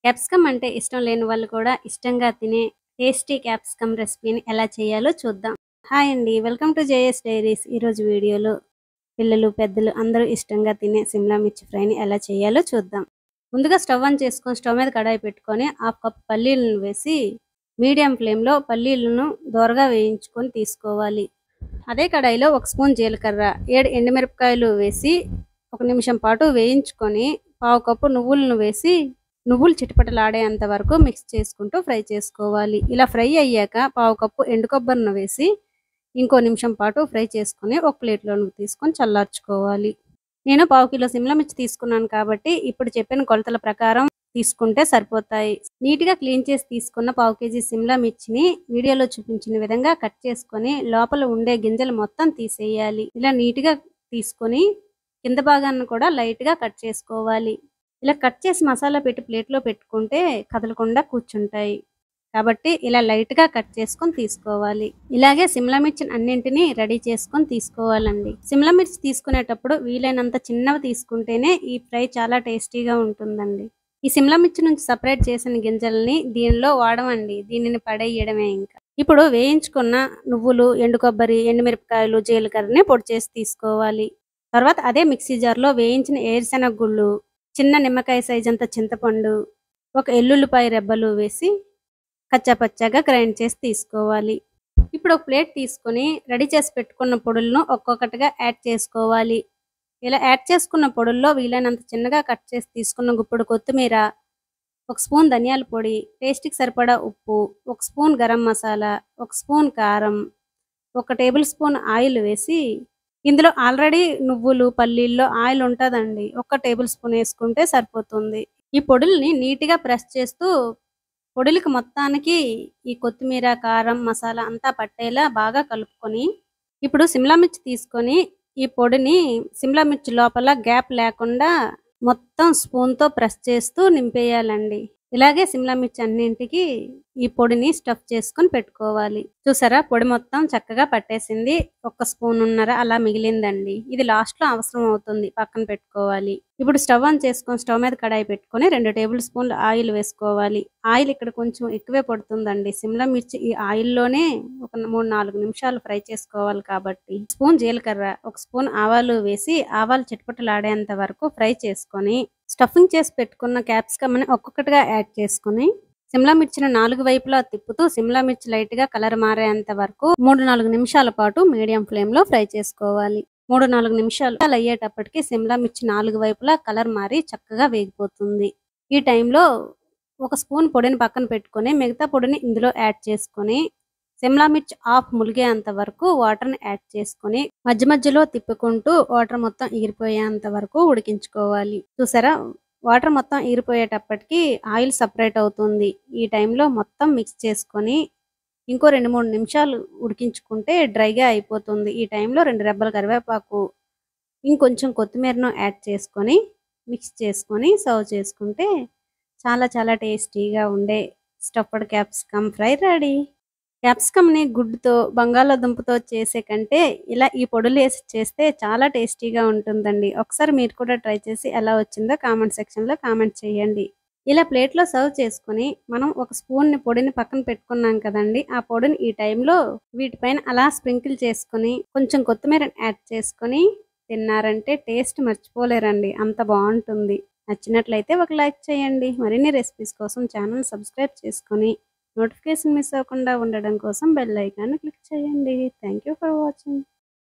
Capsicum అంటే ఇష్టం లేని వాళ్ళు కూడా ఇష్టంగా తినే టేస్టీ క్యాప్సికమ్ రెసిపీని ఎలా చేయాలో చూద్దాం. హాయ్ అండి. Welcome to JS diaries. ఈరోజు వీడియోలో పిల్లలు, పెద్దలు అందరూ ఇష్టంగా తినే సిమ్లా మిర్చి ఫ్రైని ఎలా చేయాలో చూద్దాం. ముందుగా స్టవ్ ఆన్ చేసుకొని స్టవ్ మీద కడాయి పెట్టుకొని హాఫ్ కప్ పల్లీలను వేసి మీడియం ఫ్లేమ్లో పల్లీలను దోరగా వేయించుకొని తీసుకోవాలి. అదే కడాయిలో ఒక స్పూన్ జీలకర్ర, 7 ఎండుమిరపకాయలు వేసి 1 నిమిషం పాటు వేయించుకొని పావు కప్పు నువ్వులను వేసి నువ్వులు చిటపటలాడేంత వరకు మిక్స్ చేసుకుంటూ ఫ్రై చేసుకోవాలి. ఇలా ఫ్రై అయ్యాక పావు కప్పు ఎండు కొబ్బరిని వేసి ఇంకో నిమిషం పాటు ఫ్రై చేసుకొని ఒక ప్లేట్లోకి తీసుకొని చల్లార్చుకోవాలి. నేను పావు కిలో సిమ్లా మిర్చి తీసుకున్నాను కాబట్టి ఇప్పుడు చెప్పిన కొలతల ప్రకారం తీసుకుంటే సరిపోతాయి. నీట్గా క్లీన్ చేసి తీసుకున్న పావు కేజీ సిమ్లా మిర్చిని వీడియోలో చూపించిన విధంగా కట్ చేసుకొని లోపల ఉండే గింజలు మొత్తం తీసేయాలి. ఇలా నీట్గా తీసుకొని కింద భాగాన్ని కూడా లైట్గా కట్ చేసుకోవాలి. ఇలా కట్ చేసి మసాలా పెట్టి ప్లేట్లో పెట్టుకుంటే కదలకుండా కూర్చుంటాయి. కాబట్టి ఇలా లైట్గా కట్ చేసుకొని తీసుకోవాలి. ఇలాగే సిమ్లా మిర్చిని అన్నింటినీ రెడీ చేసుకొని తీసుకోవాలండి. సిమ్లా మిర్చి తీసుకునేటప్పుడు వీలైనంత చిన్నవి తీసుకుంటేనే ఈ ఫ్రై చాలా టేస్టీగా ఉంటుందండి. ఈ సిమ్లా మిర్చి నుంచి సపరేట్ చేసిన గింజల్ని దీనిలో వాడమండి. దీనిని పడేయడమే ఇంకా. ఇప్పుడు వేయించుకున్న నువ్వులు, ఎండు కొబ్బరి, ఎండుమిరపకాయలు, జీలకర్రని పొడి చేసి తీసుకోవాలి. తర్వాత అదే మిక్సీ జార్లో వేయించిన ఏరుశనగ గుళ్ళు, చిన్న నిమ్మకాయ సైజ్ అంత చింతపండు, ఒక ఎల్లుల్లిపాయ రెబ్బలు వేసి కచ్చాపచ్చాగా గ్రైండ్ చేసి తీసుకోవాలి. ఇప్పుడు ఒక ప్లేట్ తీసుకొని రెడీ చేసి పెట్టుకున్న పొడులను ఒక్కొక్కటిగా యాడ్ చేసుకోవాలి. ఇలా యాడ్ చేసుకున్న పొడుల్లో వీలైనంత చిన్నగా కట్ చేసి తీసుకున్న గుప్పుడు కొత్తిమీర, 1 స్పూన్ ధనియాల పొడి, టేస్ట్కి సరిపడా ఉప్పు, 1 స్పూన్ గరం మసాలా, 1 స్పూన్ కారం, 1 టేబుల్ స్పూన్ ఆయిల్ వేసి ఇందులో ఆల్రెడీ నువ్వులు, పల్లీల్లో ఆయిల్ ఉంటుందండి. 1 టేబుల్ స్పూన్ వేసుకుంటే సరిపోతుంది. ఈ పొడుల్ని నీట్గా ప్రెస్ చేస్తూ పొడులకి మొత్తానికి ఈ కొత్తిమీర, కారం, మసాలా అంతా పట్టేలా బాగా కలుపుకొని ఇప్పుడు సిమ్లా మిర్చి తీసుకొని ఈ పొడిని సిమ్లా మిర్చి లోపల గ్యాప్ లేకుండా మొత్తం స్పూన్తో ప్రెస్ చేస్తూ నింపేయాలండి. ఇలాగే సిమ్లా మిర్చి అన్నింటికి ఈ పొడిని స్టఫ్ చేసుకొని పెట్టుకోవాలి. చూసారా, పొడి మొత్తం చక్కగా పట్టేసింది. 1 స్పూనున్నర అలా మిగిలిందండి. ఇది లాస్ట్లో అవసరం అవుతుంది, పక్కన పెట్టుకోవాలి. ఇప్పుడు స్టవ్ ఆన్ చేసుకొని స్టవ్ మీద కడాయి పెట్టుకొని 2 టేబుల్ స్పూన్లు ఆయిల్ వేసుకోవాలి. ఆయిల్ ఇక్కడ కొంచెం ఎక్కువే పడుతుందండి. సిమ్లా మిర్చి ఈ ఆయిల్లోనే ఒక 3-4 నిమిషాలు ఫ్రై చేసుకోవాలి కాబట్టి. స్పూన్ జీలకర్ర, 1 స్పూన్ ఆవాలు వేసి ఆవాలు చిటపటలాడేంత వరకు ఫ్రై చేసుకొని స్టఫింగ్ చేసి పెట్టుకున్న క్యాప్సికమ్ని ఒక్కొక్కటిగా యాడ్ చేసుకుని సిమ్లా మిర్చిని 4 వైపులా తిప్పుతూ సిమ్లా మిర్చి లైట్గా కలర్ మారేంత వరకు 3-4 నిమిషాల పాటు మీడియం ఫ్లేమ్లో ఫ్రై చేసుకోవాలి. 3-4 నిమిషాలు అయ్యేటప్పటికి సిమ్లా మిర్చి 4 వైపులా కలర్ మారి చక్కగా వేగిపోతుంది. ఈ టైంలో 1 స్పూన్ పొడిని పక్కన పెట్టుకొని మిగతా పొడిని ఇందులో యాడ్ చేసుకొని సిమ్లా మిర్చి హాఫ్ ములిగేంత వరకు వాటర్ని యాడ్ చేసుకొని మధ్య మధ్యలో తిప్పుకుంటూ వాటర్ మొత్తం ఎగిరిపోయేంత వరకు ఉడికించుకోవాలి. చూసారా, వాటర్ మొత్తం ఎగిరిపోయేటప్పటికి ఆయిల్ సపరేట్ అవుతుంది. ఈ టైంలో మొత్తం మిక్స్ చేసుకొని ఇంకో 2-3 నిమిషాలు ఉడికించుకుంటే డ్రైగా అయిపోతుంది. ఈ టైంలో 2 రెబ్బల కరివేపాకు, ఇంకొంచెం కొత్తిమీరను యాడ్ చేసుకొని మిక్స్ చేసుకొని సర్వ్ చేసుకుంటే చాలా చాలా టేస్టీగా ఉండే స్టఫ్డ్ క్యాప్సికమ్ ఫ్రై రెడీ. క్యాప్సికమ్ని గుడ్డుతో, బంగాళాదుంపతో చేసే కంటే ఇలా ఈ పొడులు వేసి చేస్తే చాలా టేస్టీగా ఉంటుందండి. ఒకసారి మీరు కూడా ట్రై చేసి ఎలా వచ్చిందో కామెంట్ సెక్షన్లో కామెంట్ చేయండి. ఇలా ప్లేట్లో సర్వ్ చేసుకొని మనం 1 స్పూన్ పొడిని పక్కన పెట్టుకున్నాం కదండి, ఆ పొడిని ఈ టైంలో వీటిపైన అలా స్ప్రింకిల్ చేసుకొని కొంచెం కొత్తిమీరని యాడ్ చేసుకొని తిన్నారంటే టేస్ట్ మర్చిపోలేరండి. అంత బాగుంటుంది. నచ్చినట్లయితే ఒక లైక్ చేయండి. మరిన్ని రెసిపీస్ కోసం ఛానల్ సబ్స్క్రైబ్ చేసుకొని నోటిఫికేషన్ మిస్ అవ్వకుండా ఉండడం కోసం బెల్ ఐకాన్ క్లిక్ చేయండి. Thank you for watching.